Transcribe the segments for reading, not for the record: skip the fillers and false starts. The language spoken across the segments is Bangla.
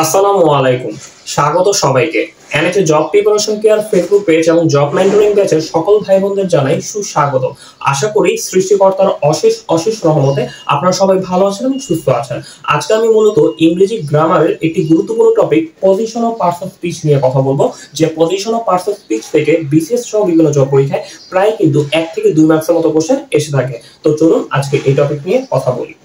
আসসালামু আলাইকুম। স্বাগত সবাইকে। এনএচএ job preparation care Facebook page এবং জব মেন্টরিং ব্যাচের সকল ভাই বোনদের জানাই সুস্বাগত। আশা করি সৃষ্টিকর্তার অশেষ অশেষ রহমতে আপনারা সবাই ভালো আছেন এবং সুস্থ আছেন। আজকে আমি মূলত ইংরেজি গ্রামারের একটি গুরুত্বপূর্ণ topic position of parts of speech নিয়ে কথা বলবো, যে position of parts of speech থেকে বিসিএস সহ বিভিন্ন জব পরীক্ষায় প্রায় কিন্তু 1 থেকে 2 মার্কসের মতো কোশ্চেন এসে থাকে। তো চলুন আজকে এই টপিক নিয়ে কথা বলি।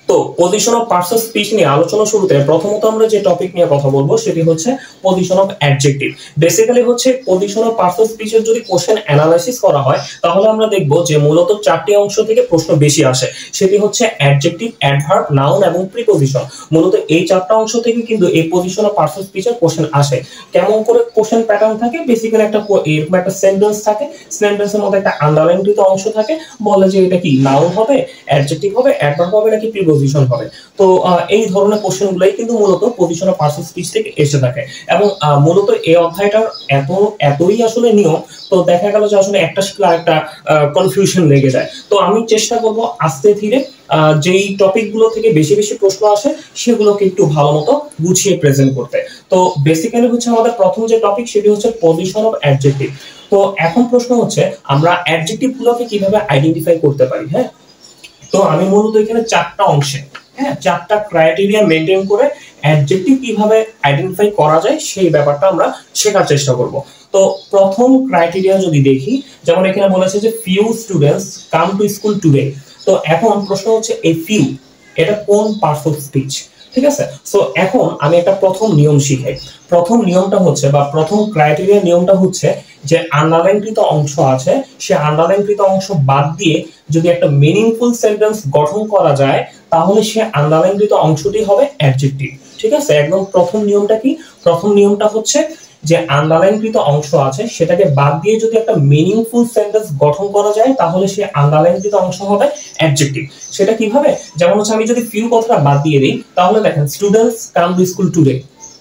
তো position of parts of speech নিয়ে আলোচনা শুরুতে প্রথমত আমরা যে টপিক নিয়ে কথা বলবো সেটি হচ্ছে পজিশন অফ অ্যাডজেক্টিভ। বেসিক্যালি হচ্ছে পজিশন অফ পার্টস অফ স্পিচের যদি কোশ্চেন অ্যানালাইসিস করা হয় তাহলে আমরা দেখব যে মূলত 4টি অংশ থেকে প্রশ্ন বেশি আসে। সেটি হচ্ছে অ্যাডজেক্টিভ, অ্যাডভার্ব, নাউন এবং প্রিপজিশন। মূলত এই 4টা অংশ থেকে কিন্তু এই পজিশন অফ পার্টস অফ স্পিচের কোশ্চেন আসে। কেমন করে কোশ্চেন প্যাটার্ন থাকে? বেসিক্যালি এরকম একটা সেন্টেন্স থাকে, সেন্টেন্সের মধ্যে একটা আন্ডারলাইনকৃত অংশ থাকে, বলে যে এটা কি নাউন হবে, অ্যাডজেক্টিভ হবে, অ্যাডভার্ব হবে নাকি প্রিপজিশন হবে। তো এই ধরনের কোশ্চেনগুলাই কিন্তু মূলত position of parts of speech থেকে এসে থাকে। এবং মূলত এই অধ্যায়টার এতই আসলে নিয়ম, তো দেখা গেল যে আসলে একটা শিখলে আরেকটা কনফিউশন লেগে যায়। তো আমি চেষ্টা করব আস্তে ধীরে যেই টপিকগুলো থেকে বেশি বেশি প্রশ্ন আসে সেগুলোকে একটু ভালো মতো গুছিয়ে প্রেজেন্ট করতে। তো বেসিক্যালি হচ্ছে আমাদের প্রথম যে টপিক সেটি হচ্ছে পজিশন অফ অ্যাডজেক্টিভ। তো এখন প্রশ্ন হচ্ছে আমরা অ্যাডজেক্টিভ গুলোকে কিভাবে আইডেন্টিফাই করতে পারি। হ্যাঁ, তো আমি মূলত এখানে 4টা অংশে 4টা ক্রাইটেরিয়া মেনটেন করে অ্যাডজেক্টিভ কিভাবে আইডেন্টিফাই করা যায় সেই ব্যাপারটা আমরা শেখার চেষ্টা করব। তো প্রথম ক্রাইটেরিয়া যদি দেখি, যেমন এখানে বলেছে যে few students come to school today. তো এখন প্রশ্ন হচ্ছে এই ফিউ এটা কোন পার্টস অফ স্পিচ? ঠিক আছে, সো এখন আমি একটা প্রথম নিয়ম শিখাই। প্রথম নিয়মটা হচ্ছে বা প্রথম ক্রাইটেরিয়া নিয়মটা হচ্ছে যে আন্ডারলাইনকৃত অংশ আছে, সে আন্ডারলাইনকৃত অংশ বাদ দিয়ে যদি একটা মিনিংফুল সেন্টেন্স গঠন করা যায় তাহলে সে আন্ডারলাইনকৃত অংশটি হবে অ্যাডজেক্টিভ। ঠিক আছে, একদম প্রথম নিয়মটা কি? প্রথম নিয়মটা হচ্ছে যে আন্ডারলাইনকৃত অংশ আছে সেটাকে বাদ দিয়ে যদি একটা মিনিংফুল সেন্টেন্স গঠন করা যায় তাহলে সে আন্ডারলাইনকৃত অংশ হবে অ্যাডজেক্টিভ। সেটা কিভাবে? যেমন হচ্ছে আমি যদি ফিউ কথাটা বাদ দিয়ে দিই তাহলে দেখেন students come to school today,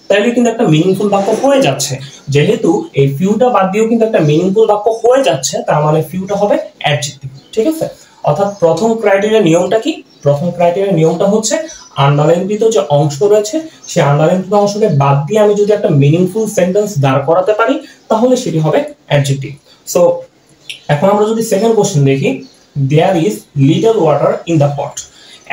তাইলে কিন্তু একটা মিনিংফুল বাক্য হয়ে যাচ্ছে। যেহেতু এই ফিউটা বাদ দিয়েও কিন্তু একটা মিনিংফুল বাক্য হয়ে যাচ্ছে, তার মানে ফিউটা হবে অ্যাডজেক্টিভ। ঠিক আছে, অর্থাৎ প্রথম ক্রাইটেরিয়া নিয়মটা কি? প্রথম ক্রাইটেরিয়া নিয়মটা হচ্ছে আন্ডারলাইনকৃত যে অংশ রয়েছে সেই আন্ডারলাইনকৃত অংশকে বাদ দিয়ে আমি যদি একটা মিনিংফুল সেন্টেন্স দাঁড় করাতে পারি তাহলে সেটি হবে অ্যাডজেক্টিভ। সো এখন আমরা যদি সেকেন্ড কোশ্চেন দেখি, there is little water in the pot.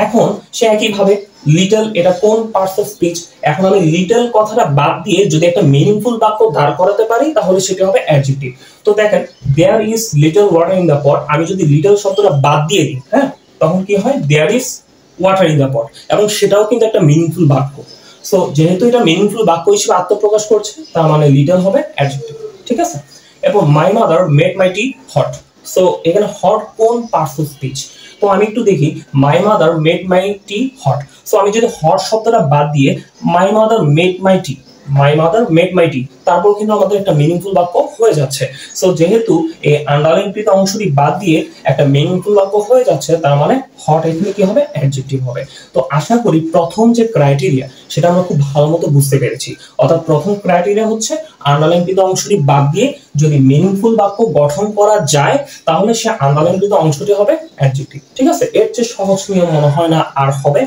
এখন সে একইভাবে লিটল এটা কোন পার্টস অফ স্পিচ? এখন আমি লিটল কথাটা বাদ দিয়ে যদি একটা মিনিংফুল বাক্য দাঁড় করাতে পারি তাহলে সেটা হবে অ্যাডজেক্টিভ। তো দেখেন there is little water in the pot, আমি যদি লিটল শব্দটা বাদ দিয়ে দিই, হ্যাঁ, তখন কি হয়? There is water in the pot, এবং সেটাও কিন্তু একটা মিনিংফুল বাক্য। সো যেহেতু এটা মিনিংফুল বাক্য হিসেবে আত্মপ্রকাশ করছে তার মানে লিটল হবে অ্যাডজেক্টিভ। ঠিক আছে, এবং my mother made my tea hot. So এখানে হট কোন পার্টস অফ স্পিচ? তো আমি একটু দেখি, my mother made my tea hot. So আমি যদি হট শব্দটা বাদ দিয়ে my mother made my tea, my mother made my tea, তারপর কিন্তু আমাদের একটা মিনিংফুল বাক্য হয়ে যাচ্ছে। সো যেহেতু এই আন্ডারলাইনকৃত অংশটি বাদ দিয়ে একটা মিনিংফুল বাক্য হয়ে যাচ্ছে তার মানে হট এখানে কি হবে? অ্যাডজেক্টিভ হবে। তো আশা করি প্রথম যে ক্রাইটেরিয়া সেটা আমরা খুব ভালো মতো বুঝতে পেরেছি। অর্থাৎ প্রথম ক্রাইটেরিয়া হচ্ছে আন্ডারলাইনকৃত অংশটি বাদ দিয়ে যদি মিনিংফুল বাক্য গঠন করা যায় তাহলে সে আন্ডারলাইনকৃত অংশটি হবে অ্যাডজেক্টিভ। ঠিক আছে, এর চেয়ে সহজ নিয়ম মনে হয় না আর হবে।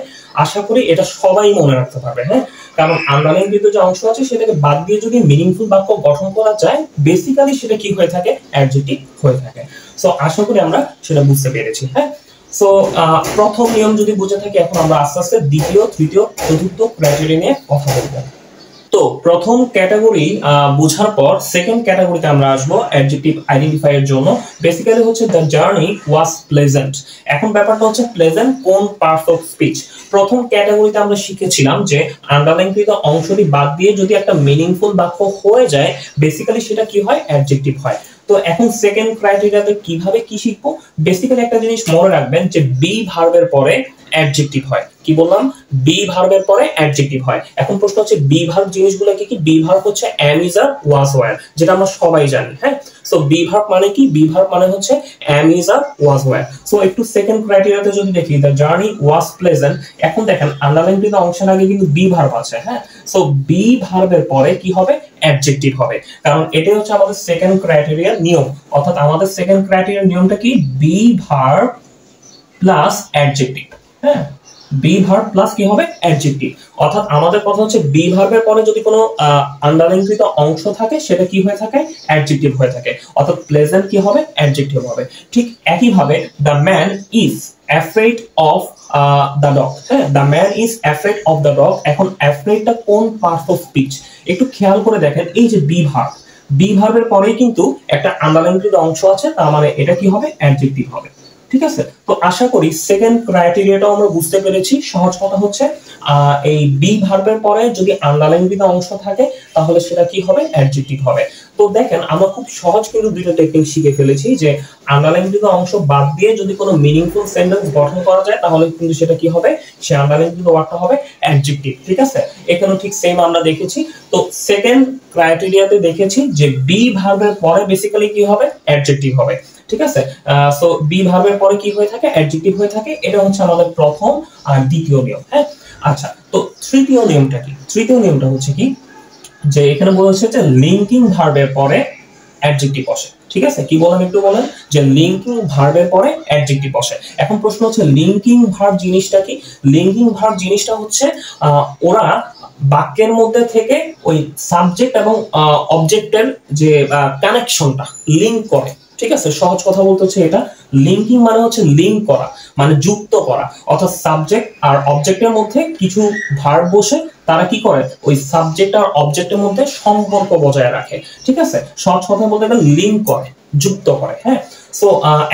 আশা করি এটা সবাই মনে রাখতে পারবে। হ্যাঁ, কারণ আন্ডারলাইনকৃত যে অংশ আছে সেটাকে বাদ দিয়ে যদি মিনিংফুল বাক্য গঠন করা যায় বেসিক্যালি সেটা কি হয়ে থাকে? অ্যাডজেক্টিভ হয়ে থাকে। সো আশা করি আমরা সেটা বুঝতে পেরেছি। হ্যাঁ, সো প্রথম নিয়ম যদি বুঝে থাকি, এখন আমরা আস্তে আস্তে দ্বিতীয়, তৃতীয়, চতুর্থ ক্রাইটেরিয়া নিয়ে কথা বলবো। তো প্রথম ক্যাটাগরি বোঝার পর সেকেন্ড ক্যাটাগরিতে আমরা আসবো অ্যাডজেক্টিভ আইডেন্টিফাই এর জন্য। বেসিক্যালি হচ্ছে দ্য জার্নি ওয়াজ প্লেজেন্ট। এখন ব্যাপারটা হচ্ছে প্লেজেন্ট কোন পার্টস অফ স্পিচ? প্রথম ক্যাটাগরিতে আমরা শিখেছিলাম যে আন্ডারলাইনকৃত অংশটি বাদ দিয়ে যদি একটা মিনিংফুল বাক্য হয়ে যায় বেসিক্যালি সেটা কি হয়? অ্যাডজেক্টিভ হয়। তো এখন সেকেন্ড ক্রাইটেরিয়াতে কিভাবে কি শিখবো? বেসিক্যালি একটা জিনিস মনে রাখবেন যে বি ভার্বের পরে অ্যাডজেক্টিভ হয়। কি বললাম? বি ভার্বের পরে অ্যাডজেক্টিভ হয়। এখন প্রশ্ন হচ্ছে বি ভার্ব জিনিসগুলো কি কি? বি ভার্ব হচ্ছে am, is, are, was, were, যেটা আমরা সবাই জানি। হ্যাঁ, সো বি ভার্ব মানে কি? বি ভার্ব মানে হচ্ছে am, is, are, was, were। So একটু সেকেন্ড ক্রাইটেরিয়াতে যদি দেখি দ্য জার্নি ওয়াজ প্লেজেন্ট, এখন দেখেন আন্ডারলাইনকৃত অংশের আগে কিন্তু বি ভার্ব আছে। হ্যাঁ, সো বি ভার্বের পরে কি হবে? অ্যাডজেক্টিভ হবে, কারণ এটাই হচ্ছে আমাদের সেকেন্ড ক্রাইটেরিয়ার নিয়ম। অর্থাৎ আমাদের সেকেন্ড ক্রাইটেরিয়ার নিয়মটা কি? Be verb plus adjective. হ্যাঁ, বি ভার্ব প্লাস কি হবে অ্যাডজেক্টিভ। অর্থাৎ আমাদের কথা হচ্ছে বি ভার্বের পরে যদি কোনো আন্ডারলাইনকৃত অংশ থাকে সেটা কি হয়ে থাকে অ্যাডজেক্টিভ হয়ে থাকে, অর্থাৎ প্লেজেন্ট কি হবে অ্যাডজেক্টিভ হবে। ঠিক একই ভাবে the man is afraid of the dog, হ্যাঁ the man is afraid of the dog. এখন অ্যাফ্রেডটা কোন পার্ট অফ স্পিচ একটু খেয়াল করে দেখেন, এই যে বি ভার্ব, বি ভার্বের পরেই কিন্তু একটা আন্ডারলাইনকৃত অংশ আছে, তার মানে এটা কি হবে অ্যাডজেক্টিভ হবে। ঠিক আছে, তো আশা করি সেকেন্ড ক্রাইটেরিয়াটাও আমরা বুঝতে পেরেছি। সহজ কথা হচ্ছে এই বি ভার্বের পরে যদি আন্ডারলাইনকৃত অংশ থাকে তাহলে সেটা কি হবে অ্যাডজেক্টিভ হবে। তো দেখেন আমরা খুব সহজ কিন্তু দুটো টেকনিক শিখে ফেলেছি যে আন্ডারলাইনকৃত অংশ বাদ দিয়ে যদি কোনো মিনিংফুল সেন্টেন্স গঠন করা যায় তাহলে কিন্তু সেটা কি হবে, সে আন্ডারলাইনকৃত ওয়ার্ডটা হবে অ্যাডজেক্টিভ। ঠিক আছে, এখানেও ঠিক সেম আমরা দেখেছি। তো সেকেন্ড ক্রাইটেরিয়াতে দেখেছি যে বি ভার্বের পরে বেসিক্যালি কি হবে অ্যাডজেক্টিভ হবে। ঠিক আছে, সো বি ভার্বের পরে কি হয়ে থাকে অ্যাডজেক্টিভ হয়ে থাকে। এটা হচ্ছে আমাদের প্রথম আর দ্বিতীয় নিয়ম। হ্যাঁ, আচ্ছা, তো তৃতীয় নিয়মটা কি? তৃতীয় নিয়মটা হচ্ছে কি যে এখানে বলেছে যে লিঙ্কিং ভার্বের পরে অ্যাডজেক্টিভ বসে। ঠিক আছে, কি বলেন একটু বলেন যে লিঙ্কিং ভার্বের পরে অ্যাডজেক্টিভ বসে। এখন প্রশ্ন হচ্ছে লিঙ্কিং ভার্ব জিনিসটা কি? লিঙ্কিং ভার্ব জিনিসটা হচ্ছে ওরা বাক্যের মধ্যে থেকে ওই সাবজেক্ট এবং অবজেক্টের যে কানেকশনটা লিংক করে। ঠিক আছে, সহজ কথা বলতে হচ্ছে এটা লিঙ্কিং মানে হচ্ছে লিংক করা, মানে যুক্ত করা। অর্থাৎ সাবজেক্ট আর অবজেক্টের মধ্যে কিছু ভার্ব বসে তারা কি করে ওই সাবজেক্ট আর অবজেক্টের মধ্যে সম্পর্ক বজায় রাখে। ঠিক আছে, সহজ কথা বলতে গেলে লিংক করে, যুক্ত করে। হ্যাঁ, সো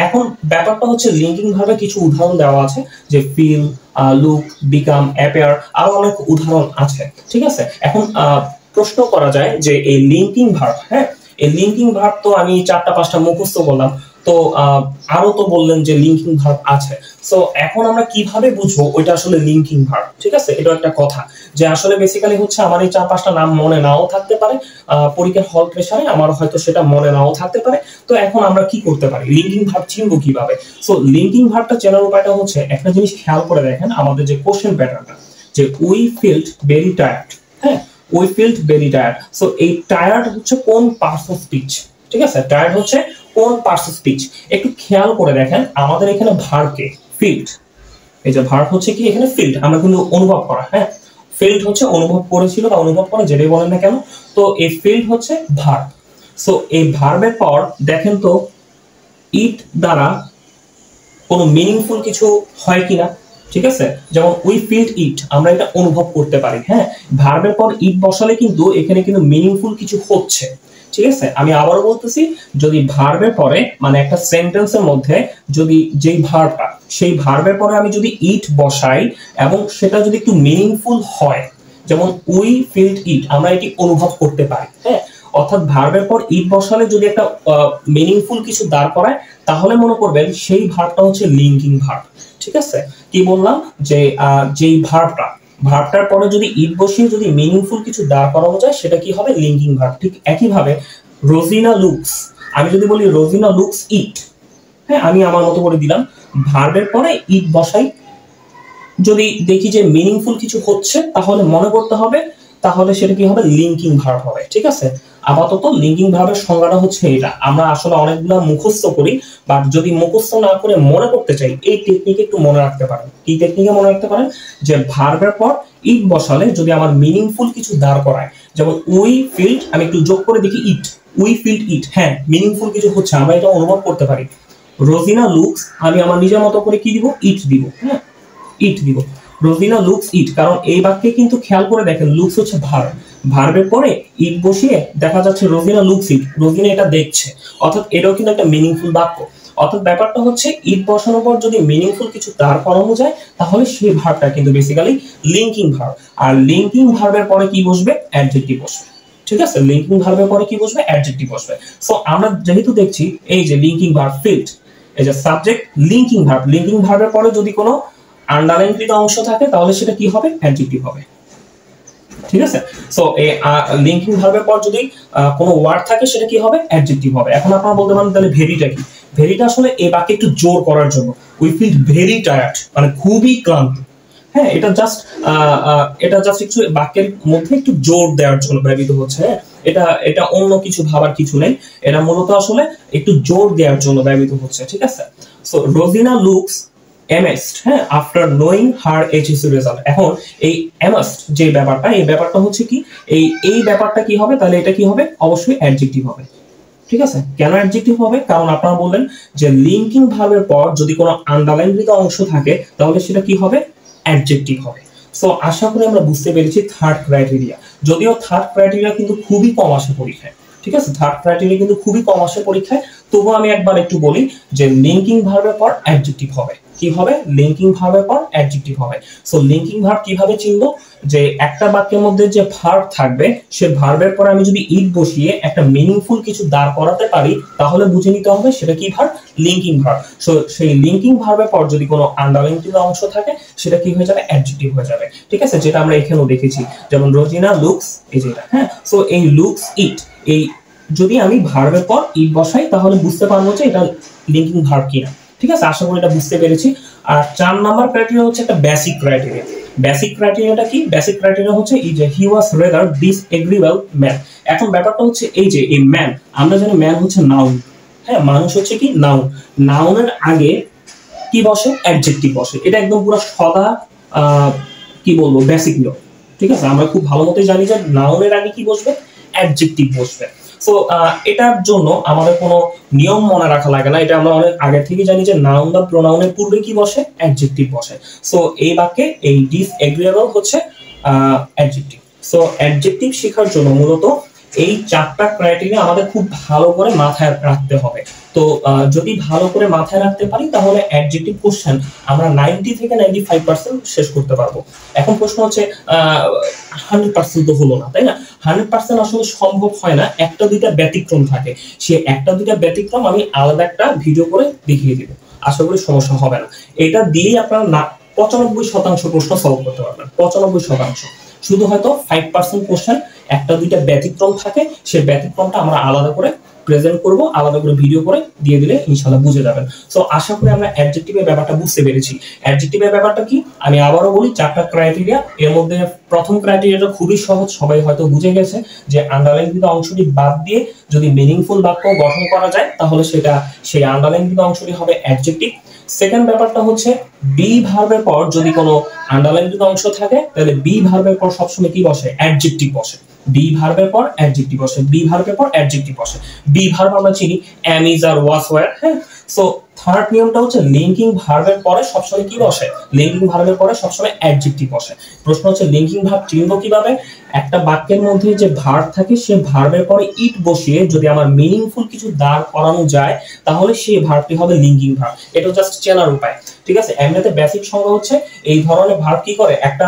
এখন ব্যাপারটা হচ্ছে লিঙ্কিং ভাবে কিছু উদাহরণ দেওয়া আছে যে ফিল, লুক, বিকাম, অ্যাপিয়ার, আরো অনেক উদাহরণ আছে। ঠিক আছে, এখন প্রশ্ন করা যায় যে এই লিঙ্কিং ভার্ব, হ্যাঁ এই লিঙ্কিং ভার্ব তো আমি 4-5টা মুখস্থ করলাম, তো আরো তো বললেন যে লিঙ্কিং ভার্ব আছে। সো এখন আমরা কিভাবে বুঝবো ওইটা আসলে লিঙ্কিং ভার্ব? ঠিক আছে, এটা একটা কথা যে আসলে বেসিক্যালি হচ্ছে আমার এই 4-5টা নাম মনে নাও থাকতে পারে, পরীক্ষার হল প্রেসারে আমার হয়তো সেটা মনে নাও থাকতে পারে। তো এখন আমরা কি করতে পারি, লিঙ্কিং ভার্ব চিনবো কিভাবে? সো লিঙ্কিং ভার্বটা চেনার উপায়টা হচ্ছে একটা জিনিস খেয়াল করে দেখেন, আমাদের যে কোশ্চেন প্যাটার্নটা যে উই ফিল্ড ভেরি টায়ার্ড, হ্যাঁ we field very tired. So এই টায়ার্ড হচ্ছে কোন পার্টস অফ স্পিচ? ঠিক আছে, টায়ার্ড হচ্ছে কোন পার্টস অফ স্পিচ? একটু খেয়াল করে দেখেন আমাদের এখানে ভার্বকে ফিল্ড, এই যে ভার্ব হচ্ছে কি এখানে ফিল্ড, আমরা কিন্তু অনুভব করা, হ্যাঁ ফিল্ড হচ্ছে অনুভব করেছিল বা অনুভব করা যেটাই বলেন না কেন। তো এই ফিল্ড হচ্ছে ভার্ব। সো এই ভার্বের পর দেখেন তো ইট দ্বারা কোনো মিনিংফুল কিছু হয় কিনা। ঠিক আছে, যেমন উই ফিল্ড ইট, আমরা এটা অনুভব করতে পারি। হ্যাঁ, ভার্বের পর ইট বসালে কিন্তু এখানে কিন্তু মিনিংফুল কিছু হচ্ছে। ঠিক আছে, আমি আবারও বলতেছি, যদি ভার্বের পরে মানে একটা সেন্টেন্সের মধ্যে যদি যেই ভার্বটা সেই ভার্বের পরে আমি যদি ইট বসাই এবং সেটা যদি একটু মিনিংফুল হয়, যেমন উই ফিল্ড ইট, আমরা এটি অনুভব করতে পারি। হ্যাঁ, অর্থাৎ ভার্বের পর ইট বসালে যদি একটা মিনিংফুল কিছু দাঁড় করায় তাহলে মনে করবেন সেই ভার্বটা হচ্ছে লিঙ্কিং ভার্ব। ঠিক আছে, কি বললাম যে যেই ভার্বটার পরে যদি ইট বসিয়ে যদি মিনিংফুল কিছু দাঁড় করানো যায় সেটা কি হবে লিঙ্কিং ভার্ব। ঠিক একই ভাবে রোজিনা লুকস, আমি যদি বলি রোজিনা লুকস ইট, হ্যাঁ আমি আমার মতো করে দিলাম, ভার্বের পরে ইট বসাই, যদি দেখি যে মিনিংফুল কিছু হচ্ছে তাহলে মনে করতে হবে, তাহলে সেটা কি হবে লিঙ্কিং ভার্ব হবে। ঠিক আছে, আপাতত লিঙ্কিং ভার্বের সংজ্ঞাটা হচ্ছে এটা। আমরা আসলে অনেকগুলো মুখস্থ করি, বাট যদি মুখস্থ না করে মনে করতে চাই এই টেকনিকে একটু মনে রাখতে পারেন। কি টেকনিকে মনে রাখতে পারেন? যে ভার্বের পর ইট বসালে যদি আমার মিনিংফুল কিছু দাঁড় করায়, যেমন উই ফিল্ড, আমি একটু যোগ করে দেখি ইট, উই ফিল্ড ইট, হ্যাঁ মিনিংফুল কিছু হচ্ছে, আমরা এটা অনুভব করতে পারি। রোজিনা লুকস, আমি আমার নিজের মতো করে কি দিব ইট দিব, হ্যাঁ ইট দিব, রোজিনা লুকস ইট, কারণ এই বাক্যে কিন্তু খেয়াল করে দেখেন লুকস হচ্ছে ভার্ব, ভার্বের পরে ইট বসিয়ে দেখা যাচ্ছে রোজিনা লুকস ইট, রোজিনা এটা দেখছে, অর্থাৎ এটাও কিন্তু একটা মিনিংফুল বাক্য। অর্থাৎ ব্যাপারটা হচ্ছে ইট বসানোর পর যদি মিনিংফুল কিছু দাঁড় করানো যায় তাহলে সেই ভার্বটা কিন্তু বেসিক্যালি লিঙ্কিং ভার্ব। আর লিঙ্কিং ভার্বের পরে কি বসবে? অ্যাডজেক্টিভ বসবে। ঠিক আছে, লিঙ্কিং ভার্বের পরে কি বসবে? অ্যাডজেক্টিভ বসবে। সো আমরা যেহেতু দেখছি এই যে লিঙ্কিং ভার্ব ফিল্ড, এই যে সাবজেক্ট লিঙ্কিং ভার্ব, লিঙ্কিং ভার্বের পরে যদি কোনো আন্ডারলাইনকৃত অংশ থাকে তাহলে সেটা কি হবে? অ্যাডজেক্টিভ হবে। ঠিক আছে, সো এই লিঙ্কিং ভার্বের পর যদি কোনো ওয়ার্ড থাকে সেটা কি হবে? অ্যাডজেক্টিভ হবে। এখন আপনারা বলতে পারেন তাহলে ভেরিটা কি? ভেরিটা আসলে এই বাক্যে একটু জোর করার জন্য, উই ফিল ভেরি টায়ার্ড, মানে খুবই ক্লান্ত। হ্যাঁ, এটা জাস্ট একটু বাক্যের মধ্যে একটু জোর দেওয়ার জন্য ব্যবহৃত হচ্ছে। হ্যাঁ, এটা অন্য কিছু ভাবার কিছু নেই, এটা মূলত আসলে একটু জোর দেওয়ার জন্য ব্যবহৃত হচ্ছে। ঠিক আছে, সো রোজিনা লুকস amazed, হ্যাঁ, আফটার নোয়িং হার এইচএসসি রেজাল্ট। এখন এই amazed যে ব্যাপারটা, এই ব্যাপারটা হচ্ছে কি, এই ব্যাপারটা কি হবে, তাহলে এটা কি হবে, অবশ্যই অ্যাডজেক্টিভ হবে। ঠিক আছে, কেন অ্যাডজেক্টিভ হবে, কারণ আপনারা বললেন যে লিঙ্কিং ভার্বের পর যদি কোনো আন্ডারলাইনকৃত অংশ থাকে তাহলে সেটা কি হবে, অ্যাডজেক্টিভ হবে। সো আশা করি আমরা বুঝতে পেরেছি থার্ড ক্রাইটেরিয়া। যদিও থার্ড ক্রাইটেরিয়া কিন্তু খুবই কম আসে পরীক্ষায়, ঠিক আছে, থার্ড ক্রাইটেরিয়া কিন্তু খুবই কম আসে পরীক্ষায়। তবুও আমি একবার একটু বলি যে লিঙ্কিং ভার্বের পর অ্যাডজেক্টিভ হবে। কি হবে, লিঙ্কিং ভার্বের পর অ্যাডজেক্টিভ হবে। সো লিঙ্কিং ভার্ব কিভাবে চিনবো, যে একটা বাক্যের মধ্যে যে ভার্ব থাকবে সে ভার্বের পর আমি যদি ইট বসিয়ে একটা মিনিংফুল কিছু দাঁড় করাতে পারি তাহলে বুঝে নিতে হবে সেটা কি ভার্ব, লিঙ্কিং ভার্ব। সো সেই লিঙ্কিং ভার্বের পর যদি কোনো আন্ডারলাইনকৃত অংশ থাকে সেটা কি হয়ে যাবে, অ্যাডজেক্টিভ হয়ে যাবে। ঠিক আছে, যেটা আমরা এখানেও দেখেছি, যেমন রোজিনা লুকস, এই যেটা, হ্যাঁ। সো এই লুকস ইট, এই যদি আমি ভার্বের পর ইট বসাই তাহলে বুঝতে পারবো যে এটা লিঙ্কিং ভার্ব কিনা। ঠিক আছে, আশা করি এটা বুঝতে পেরেছি। আর 4 নাম্বার ক্রাইটেরিয়া হচ্ছে একটা বেসিক ক্রাইটেরিয়া। বেসিক ক্রাইটেরিয়াটা কি, বেসিক ক্রাইটেরিয়া হচ্ছে এই যে হি ওয়াজ রেদার ডিসএগ্রিয়েবল ম্যান। এখন ব্যাপারটা হচ্ছে এই যে এই ম্যান, আমরা জানি ম্যান হচ্ছে নাউন, হ্যাঁ, মানুষ হচ্ছে কি নাউন, নাউনের আগে কি বসে, অ্যাডজেক্টিভ বসে। এটা একদম পুরো সদা কি বলবো বেসিক নিয়ম। ঠিক আছে, আমরা খুব ভালো মতোই জানি যে নাউনের আগে কি বসবে, অ্যাডজেক্টিভ বসবে। সো এটার জন্য আমাদের কোনো নিয়ম মনে রাখা লাগে না, এটা আমরা অনেক আগে থেকে জানি যে নাউন বা প্রোনাউনের পূর্বে কি বসে, অ্যাডজেক্টিভ বসে। সো এই বাক্যে এই ডিসএগ্রিয়েবল হচ্ছে অ্যাডজেক্টিভ। সো অ্যাডজেক্টিভ শেখার জন্য মূলত এই 4টা ক্রাইটেরিয়া আমাদের খুব ভালো করে মাথায় রাখতে হবে। তো যদি ভালো করে মাথায় রাখতে পারি তাহলে অ্যাডজেক্টিভ কোশ্চেন আমরা 90 থেকে 95% শেষ করতে পারবো। এখন প্রশ্ন হচ্ছে 100% তো হলো না, তাই না? 100% আসলে সম্ভব হয় না, একটা দুইটা ব্যতিক্রম থাকে। সে একটা দুইটা ব্যতিক্রম আমি আলাদা একটা ভিডিও করে দেখিয়ে দিব, আশা করি সমস্যা হবে না। এটা দিয়েই আপনারা 95% প্রশ্ন সলভ করতে পারবেন, 95%। শুধু হয়তো 5% কোশ্চেন একটা দুইটা ব্যতিক্রম থাকে, সেই ব্যতিক্রমটা আমরা আলাদা করে প্রেজেন্ট করব, আলাদা করে ভিডিও করে দিয়ে দিলে ইনশাআল্লাহ বুঝে যাবেন। সো আশা করি আমরা অ্যাডজেক্টিভের ব্যাপারটা বুঝতে পেরেছি। অ্যাডজেক্টিভের ব্যাপারটা কি আমি আবারও বলি, 4টা ক্রাইটেরিয়া। এর মধ্যে প্রথম ক্রাইটেরিয়াটা খুবই সহজ, সবাই হয়তো বুঝে গেছে যে আন্ডারলাইনকৃত অংশটি বাদ দিয়ে যদি মিনিংফুল বাক্য গঠন করা যায় তাহলে সেটা সেই আন্ডারলাইনকৃত অংশটি হবে অ্যাডজেক্টিভ। সেকেন্ড ব্যাপারটা হচ্ছে বি ভার্বের পর যদি কোনো আন্ডারলাইনকৃত অংশ থাকে তাহলে বি ভার্বের পর সবসময় কি বসে, অ্যাডজেক্টিভ বসে। বি ভার্বের পর অ্যাডজেক্টিভ বসে, বি ভার্বের পর অ্যাডজেক্টিভ বসে। বি ভার্ব আমরা চিনি am is আর was were, হ্যাঁ। সো থার্ড নিয়মটা হচ্ছে লিঙ্কিং ভার্বের পরে সবসময় কি বসে, লিঙ্কিং ভার্বের পরে সবসময় অ্যাডজেক্টিভ বসে। প্রশ্ন হচ্ছে লিঙ্কিং ভার্ব চিনবো কিভাবে, একটা বাক্যের মধ্যে যে ভার্ব থাকে সে ভার্বের পরে ইট বসিয়ে যদি আমার মিনিংফুল কিছু দাঁড় করানো যায় তাহলে সেই ভার্বটি হবে লিঙ্কিং ভার্ব। এটা জাস্ট চেনার উপায়। ঠিক আছে, এমনিতে বেসিক সংজ্ঞা হচ্ছে এই ধরনের ভার্ব কি করে, একটা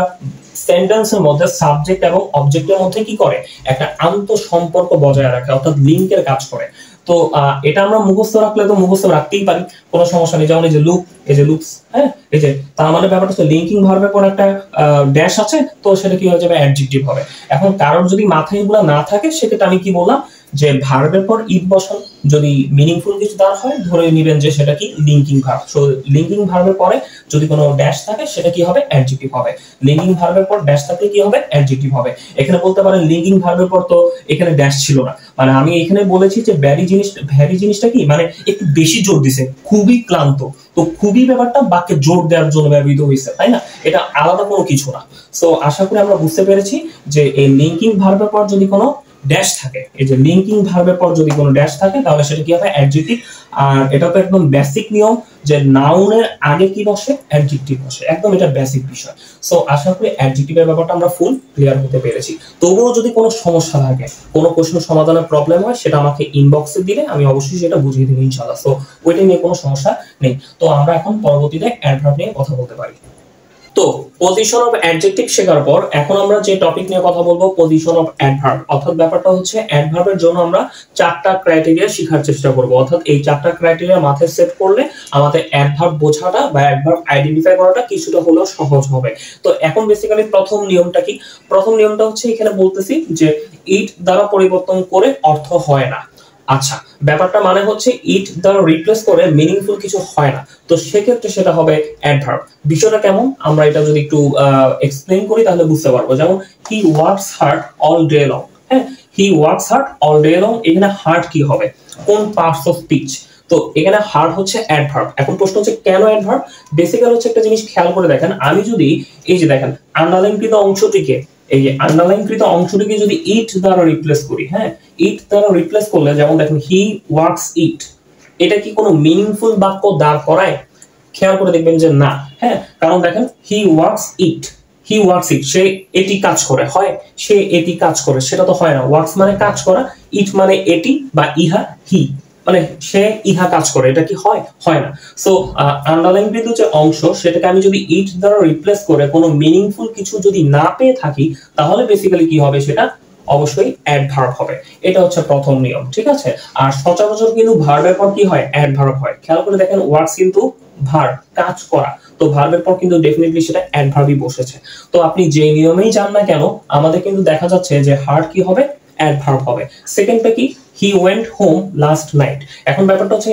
সেন্টেন্সের মধ্যে সাবজেক্ট এবং অবজেক্টের মধ্যে কি করে, একটা আন্তঃসম্পর্ক বজায় রাখে, অর্থাৎ লিঙ্কের কাজ করে। তো এটা আমরা মুখস্থ রাখলে তো মুখস্থ রাখতেই পারি, কোনো সমস্যা নেই। যেমন এই যে লুক, এই যে লুকস, হ্যাঁ, এই যে তার মানে ব্যাপারটা হচ্ছে লিঙ্কিং ভার্বের পর একটা ড্যাশ আছে, তো সেটা কি হয়ে যাবে, অ্যাডজেক্টিভ হবে। এখন কারোর যদি মাথায় এগুলো না থাকে সেক্ষেত্রে আমি কি বললাম যে ভার্বের পর ইট বসান, যদি মিনিংফুল কিছু দাঁড় হয় ধরে নেবেন যে সেটা কি লিঙ্কিং ভার্ব। সো লিঙ্কিং ভার্বের পরে যদি কোনো ড্যাশ থাকে সেটা কি হবে, অ্যাডজেক্টিভ হবে। লিঙ্কিং ভার্বের পর ড্যাশ থাকলে কি হবে, অ্যাডজেক্টিভ হবে। এখানে বলতে পারেন লিঙ্কিং ভার্বের পর তো এখানে ড্যাশ ছিল না, মানে আমি এখানে বলেছি যে ভ্যারি জিনিসটা কি, মানে একটু বেশি জোর দিছে, খুবই ক্লান্ত। তো খুবই ব্যাপারটা বাক্যে জোর দেওয়ার জন্য ব্যবহৃত হয়েছে, তাই না? এটা আলাদা কোনো কিছু না। সো আশা করি আমরা বুঝতে পেরেছি যে এই লিঙ্কিং ভার্বের পর যদি কোনো ড্যাশ থাকে, এই যে লিঙ্কিং ভার্বের পর যদি কোনো ড্যাশ থাকে তাহলে সেটা কি হবে, অ্যাডজেক্টিভ। আর এটা তো একদম বেসিক নিয়ম যে নাউনের আগে কি বসে, অ্যাডজেক্টিভ বসে, একদম এটা বেসিক বিষয়। সো আশা করি অ্যাডজেক্টিভের ব্যাপারটা আমরা ফুল ক্লিয়ার হতে পেরেছি। তবুও যদি কোনো সমস্যা থাকে, কোনো প্রশ্ন সমাধানের প্রবলেম হয়, সেটা আমাকে ইনবক্সে দিলে আমি অবশ্যই সেটা বুঝিয়ে দেবো ইনশাআল্লাহ। সো ওইটা নিয়ে কোনো সমস্যা নেই। তো আমরা এখন পরবর্তীতে অ্যাডভার্ব নিয়ে কথা বলতে পারি। তো পজিশন অফ অ্যাডজেক্টিভ শেখার পর এখন আমরা যে টপিক নিয়ে কথা বলবো, পজিশন অফ অ্যাডভার্ব। অর্থাৎ ব্যাপারটা হচ্ছে অ্যাডভার্বের জন্য আমরা 4টা ক্রাইটেরিয়া শেখার চেষ্টা করব। অর্থাৎ এই 4টা ক্রাইটেরিয়া মাথায় সেট করলে আমাদের অ্যাডভার্ব বোঝাটা বা অ্যাডভার্ব আইডেন্টিফাই করাটা কিছুটা হলেও সহজ হবে। তো এখন বেসিক্যালি প্রথম নিয়মটা কি, প্রথম নিয়মটা হচ্ছে এখানে বলতেছি যে ইট দ্বারা পরিবর্তন করে অর্থ হয় না। আচ্ছা, ব্যাপারটা মানে হচ্ছে ইট দ্বারা রিপ্লেস করে মিনিংফুল কিছু হয় না, তো সেক্ষেত্রে সেটা হবে অ্যাডভার্ব। বিষয়টা কেমন আমরা এটা যদি একটু এক্সপ্লেইন করি তাহলে বুঝতে পারবো। যেমন he works hard all day long, হ্যাঁ, he works hard all day long, এখানে হার্ড কি হবে, কোন পার্টস অফ স্পিচ, তো এখানে হার্ড হচ্ছে অ্যাডভার্ব। এখন প্রশ্ন হচ্ছে কেন অ্যাডভার্ব? বেসিক্যালি হচ্ছে একটা জিনিস খেয়াল করে দেখেন, আমি যদি এই যে দেখেন আন্ডারলাইনকৃত অংশটিকে, এই যে আন্ডারলাইনকৃত অংশটিকে যদি ইট দ্বারা রিপ্লেস করি, হ্যাঁ ইট দ্বারা রিপ্লেস করলে যেমন দেখেন হি ওয়ার্কস ইট, এটা কি কোনো মিনিংফুল বাক্য দাঁড় করায়? খেয়াল করে দেখবেন যে না, হ্যাঁ কারণ দেখেন he works it, he works ইট, সে এটি কাজ করে, হয় সে এটি কাজ করে, সেটা তো হয় না। ওয়ার্কস মানে কাজ করা, ইট মানে এটি বা ইহা, হি মানে সে ইহা কাজ করে, এটা কি হয়? হয় না। সো আন্ডারলাইনকৃত যে অংশ সেটাকে আমি যদি ইট দ্বারা রিপ্লেস করে কোনো মিনিংফুল কিছু যদি না পেয়ে থাকি, তাহলে বেসিক্যালি কি হবে? সেটা অবশ্যই অ্যাডভার্ব হবে। এটা হচ্ছে প্রথম নিয়ম, ঠিক আছে। আর সচরাচর কিন্তু ভার্বের পর কি হয়? অ্যাডভার্ব হয়। খেয়াল করে দেখেন ওয়ার্কস কিন্তু ভার্ব, কাজ করা, তো ভার্বের পর কিন্তু ডেফিনেটলি সেটা অ্যাডভার্বই বসেছে। তো আপনি যে নিয়মেই যান না কেন, আমাদের কিন্তু দেখা যাচ্ছে যে হার্ড কি হবে? অ্যাডভার্ব হবে। সেকেন্ডটা কি? He went home last night. এখন ব্যাপারটা হচ্ছে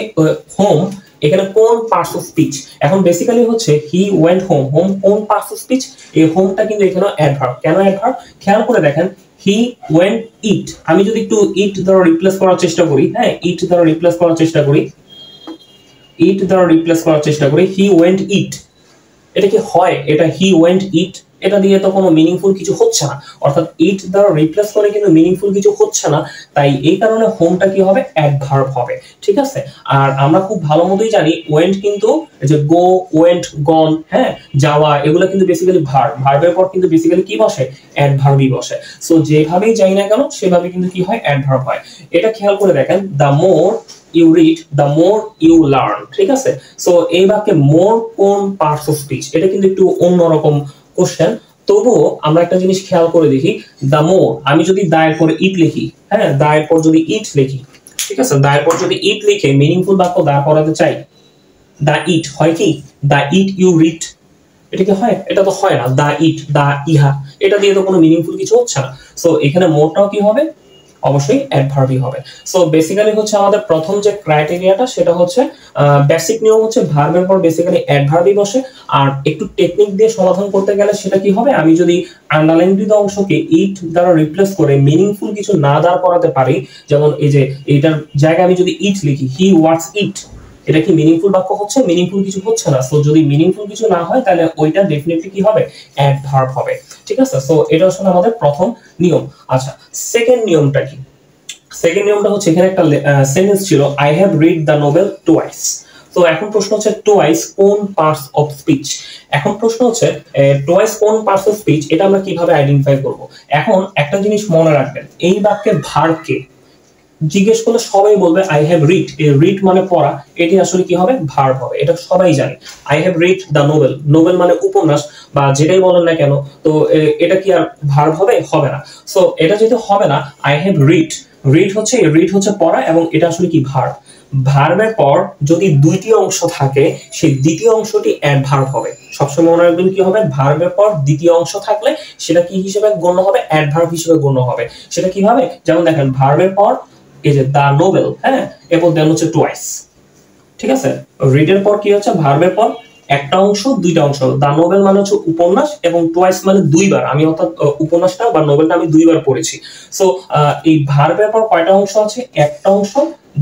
হোম এখানে কোন পার্টস অফ স্পিচ? এখন বেসিক্যালি হচ্ছে হি ওয়েন্ট হোম, হোম কোন পার্টস অফ স্পিচ? এই হোমটা কিন্তু এখানে অ্যাডভার্ব। কেন অ্যাডভার্ব? খেয়াল করে দেখেন হি ওয়েন্ট ইট, আমি যদি একটু ইট দ্বারা রিপ্লেস করার চেষ্টা করি, হ্যাঁ ইট দ্বারা রিপ্লেস করার চেষ্টা করি, ইট দ্বারা রিপ্লেস করার চেষ্টা করি, হি ওয়েন্ট ইট, এটা কি হয়? এটা হি ওয়েন্ট ইট, এটা দিয়ে তো কোনো মিনিংফুল কিছু হচ্ছে না, অর্থাৎ ইট দ্বারা রিপ্লেস করে কিন্তু মিনিংফুল কিছু হচ্ছে না, তাই এই কারণে হোমটা কি হবে? অ্যাডভার্ব হবে, ঠিক আছে। আর আমরা খুব ভালো মতোই জানি ওয়েন্ট কিন্তু যে গো, ওয়েন্ট, গন, হ্যাঁ যাওয়া, এগুলো কিন্তু বেসিক্যালি ভার্ব, ভার্বের পর কিন্তু বেসিক্যালি কি বসে? অ্যাডভার্বই বসে। সো যেভাবেই যাই না কেন সেভাবে কিন্তু কি হয়? অ্যাডভার্ব হয়। এটা খেয়াল করে দেখেন, the more you read the more you learn, ঠিক আছে। সো এই বাক্যে মোর কোন পার্টস অফ স্পিচ? এটা কিন্তু একটু অন্যরকম কোশ্চেন, তবুও আমরা একটা জিনিস খেয়াল করে দেখি, দ্য মোর, আমি যদি দায়ের পরে ইট লিখি, হ্যাঁ দায়ের পর যদি ইট লিখি, ঠিক আছে, দায়ের পর যদি ইট লিখে মিনিংফুল বাক্য দাঁড় করাতে চাই, দা ইট হয় কি? দা ইট ইউ রিড, এটা কি হয়? এটা তো হয় না। দা ইট, দা ইহা, এটা দিয়ে তো কোনো মিনিংফুল কিছু হচ্ছে না। সো এখানে মোরটাও কি হবে? অবশ্যই অ্যাডভার্বই হবে। সো বেসিক্যালি হচ্ছে আমাদের প্রথম যে ক্রাইটেরিয়াটা সেটা হচ্ছে বেসিক নিয়ম হচ্ছে ভার্বের পর বেসিক্যালি অ্যাডভার্বই বসে। আর একটু টেকনিক দিয়ে সমাধান করতে গেলে সেটা কি হবে? আমি যদি আন্ডারলাইনকৃত অংশকে ইট দ্বারা রিপ্লেস করে মিনিংফুল কিছু না দাঁড় করাতে পারি, যেমন এই যে এইটার জায়গায় আমি যদি ইট লিখি, হি ওয়ার্কস ইট, এটা কি মিনিংফুল বাক্য হচ্ছে? মিনিংফুল কিছু হচ্ছে না। সো যদি মিনিংফুল কিছু না হয় তাহলে ওইটা ডেফিনেটলি কি হবে? অ্যাডভার্ব হবে, ঠিক আছে। সো এটা হচ্ছে আমাদের প্রথম নিয়ম। আচ্ছা, সেকেন্ড নিয়মটা কি? সেকেন্ড নিয়মটা হচ্ছে এখানে একটা সেন্টেন্স ছিল, I have read the Nobel twice. তো এখন প্রশ্ন হচ্ছে টুয়াইস কোন পার্টস অফ স্পিচ? এখন প্রশ্ন হচ্ছে টুয়াইস কোন পার্টস অফ স্পিচ, এটা আমরা কিভাবে আইডেন্টিফাই করব? এখন একটা জিনিস মনে রাখবেন, এই বাক্যের ভার্বকে জিজ্ঞেস করলে সবাই বলবে আই হ্যাভ রিড, রিড মানে পড়া, এটি আসলে কি হবে? ভার্ব হবে, এটা সবাই জানে। I have read the Nobel, Nobel মানে উপন্যাস বা যেটাই বলেন না কেন, তো এটা কি আর ভার্ব হবে? হবে না। সো এটা যেহেতু হবে না, আই হ্যাভ রিড, রিড হচ্ছে পড়া, এবং এটা আসলে কি? ভার্ব। ভার্বের পর যদি দুইটি অংশ থাকে, সেই দ্বিতীয় অংশটি অ্যাডভার্ব হবে। সবসময় মনে রাখবেন কি হবে? ভার্বের পর দ্বিতীয় অংশ থাকলে সেটা কি হিসেবে গণ্য হবে? অ্যাডভার্ব হিসেবে গণ্য হবে। সেটা কিভাবে? যেমন দেখেন ভার্বের পর এই যে দা নোবেল, হ্যাঁ এরপর দেন হচ্ছে টুয়াইস, ঠিক আছে। রিডের পর কি হচ্ছে? ভার্বের পর একটা অংশ, দুইটা অংশ। দা নোবেল মানে হচ্ছে উপন্যাস, এবং টুয়াইস মানে দুইবার, আমি অর্থাৎ উপন্যাসটা বা নোবেলটা আমি দুইবার পড়েছি। সো এই ভার্বের পর কয়টা অংশ আছে? একটা অংশ,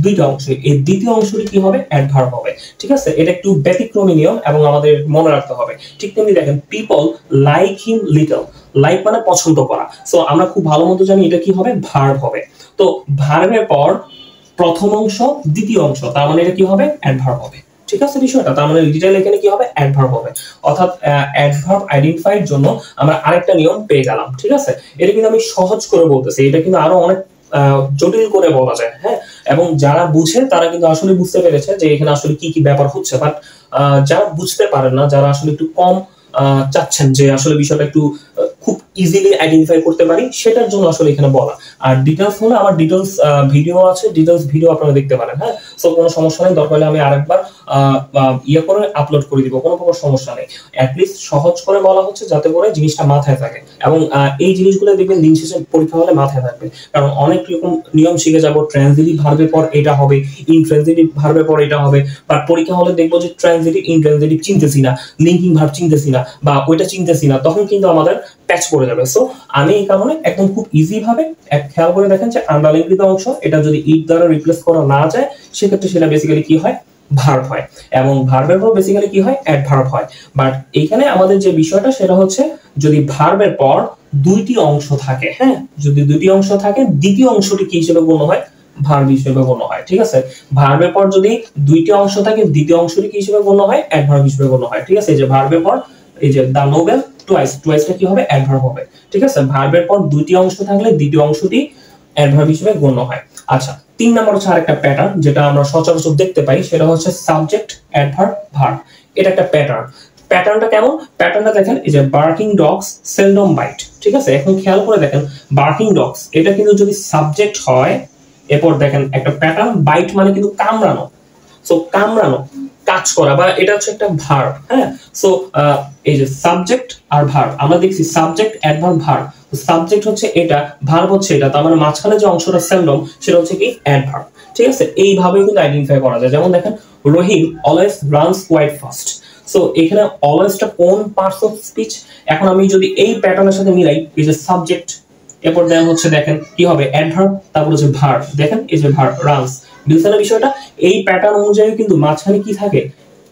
দুইটা অংশ। এই দ্বিতীয় অংশটি কি হবে? অ্যাডভার্ব হবে, ঠিক আছে। এটা একটু ব্যতিক্রমী নিয়ম এবং আমাদের মনে রাখতে হবে। ঠিক তেমনি দেখেন people like him little, like মানে পছন্দ করা। সো আমরা খুব ভালো মতো জানি এটা কি হবে? ভার্ব হবে। তো ভার্বের পর প্রথম অংশ, দ্বিতীয় অংশ, তার মানে এটা কি হবে? অ্যাডভার্ব হবে, ঠিক আছে বিষয়টা। তার মানে লিটাল এখানে কি হবে? অ্যাডভার্ব হবে। অর্থাৎ অ্যাডভার্ব আইডেন্টিফাইয়ের জন্য আমরা আরেকটা নিয়ম পেয়ে গেলাম, ঠিক আছে। এটা কিন্তু আমি সহজ করে বলতেছি, এটা কিন্তু আরো অনেক জটিল করে বলা যায়, হ্যাঁ। এবং যারা বুঝে তারা কিন্তু আসলে বুঝতে পেরেছে যে এখানে আসলে কি কি ব্যাপার হচ্ছে। বাট যারা বুঝতে পারেন না, যারা আসলে একটু কম চাচ্ছেন যে আসলে বিষয়টা একটু খুব ইজিলি আইডেন্টিফাই করতে পারি, সেটার জন্য আসলে এখানে বলা। আর ডিটেইলস হলে আমার ডিটেইলস ভিডিও আছে, ডিটেইলস ভিডিও আপনারা দেখতে পারেন, হ্যাঁ। সো কোনো সমস্যা নেই, দরকার হলে আমি আরেকবার ইয়ে করে আপলোড করে দিব, কোনো প্রকার সমস্যা নেই। অ্যাটলিস্ট সহজ করে বলা হচ্ছে যাতে করে জিনিসটা মাথায় থাকে, এবং এই জিনিসগুলো দেখবেন দিন শেষে পরীক্ষা হলে মাথায় থাকবে। কারণ অনেক রকম নিয়ম শিখে যাব, ট্রান্সিটিভ ভার্বের পর এটা হবে, ইনট্রান্সিটিভ ভার্বের পর এটা হবে, বাট পরীক্ষা হলে দেখবো যে ট্রান্সিটিভ ইনট্রান্সিটিভ চিনতেছি না, লিঙ্কিং ভার্ব চিনতেছি না, বা ওইটা চিনতেছি না, তখন কিন্তু আমাদের প্যাচ পড়ে যাবে। সো আমি এই কারণে একদম খুব ইজি ভাবে খেয়াল করে দেখেন যে আন্ডারলাইনকৃত অংশ এটা যদি ইট দ্বারা রিপ্লেস করা না যায় সেক্ষেত্রে সেটা বেসিক্যালি কি হয়, ভার্ব হয়, এবং ভার্বের পর বেসিক্যালি কি হয়, অ্যাডভার্ব হয়। বাট এইখানে আমাদের যে বিষয়টা সেটা হচ্ছে যদি ভার্বের পর দুইটি অংশ থাকে, হ্যাঁ, যদি দুইটি অংশ থাকে দ্বিতীয় অংশটি কি হিসেবে গণ্য হয়, ভার্ব হিসেবে গণ্য হয়। ঠিক আছে, ভার্বের পর যদি দুইটি অংশ থাকে দ্বিতীয় অংশটি কি হিসেবে গণ্য হয়, অ্যাডভার্ব হিসেবে গণ্য হয়। ঠিক আছে, এই যে ভার্বের পর এই যে দা নোবেল টুয়াইসটা কি হবে, অ্যাডভার্ব হবে। ঠিক আছে, ভার্বের পর দুইটি অংশ থাকলে দ্বিতীয় অংশটি অ্যাডভার্ব হিসেবে গণ্য হয়। আচ্ছা, 3 নম্বর হচ্ছে আরেকটা প্যাটার্ন যেটা আমরা সচরাচর দেখতে পাই, সেটা হচ্ছে সাবজেক্ট অ্যাডভার্ব ভার্ব। এটা একটা প্যাটার্ন। প্যাটার্নটা কেমন, প্যাটার্নটা দেখেন এই যে বার্কিং ডগস সেলডম বাইট। ঠিক আছে, এখন খেয়াল করে দেখেন বার্কিং ডগস এটা কিন্তু যদি সাবজেক্ট হয়, এরপর দেখেন একটা প্যাটার্ন, বাইট মানে কিন্তু কামড়ানো। সো কামড়ানো, কাজ করা, বা এটা হচ্ছে একটা ভার্ব। হ্যাঁ, সো এই যে সাবজেক্ট আর ভার্ব আমরা দেখছি সাবজেক্ট অ্যাডভার্ব ভার্ব। সাবজেক্ট হচ্ছে এটা, ভার্ব হচ্ছে এটা, তার মানে মাঝখানে যে অংশটা সেলডম সেটা হচ্ছে কি, অ্যাডভার্ব। ঠিক আছে, এইভাবে কিন্তু আইডেন্টিফাই করা যায়। যেমন দেখেন Rahim always runs quite fast. So এখানে অলওয়েজটা কোন পার্টস অফ স্পিচ, এখন আমি যদি এই প্যাটার্নের সাথে মিলাই, এই যে সাবজেক্ট, এরপর দেন হচ্ছে দেখেন কি হবে, অ্যাডভার্ব, তারপর হচ্ছে ভার্ব। দেখেন এই যে ভার্ব রানস, বুঝছেন বিষয়টা? এই প্যাটার্ন অনুযায়ী কিন্তু মাঝখানে কি থাকে,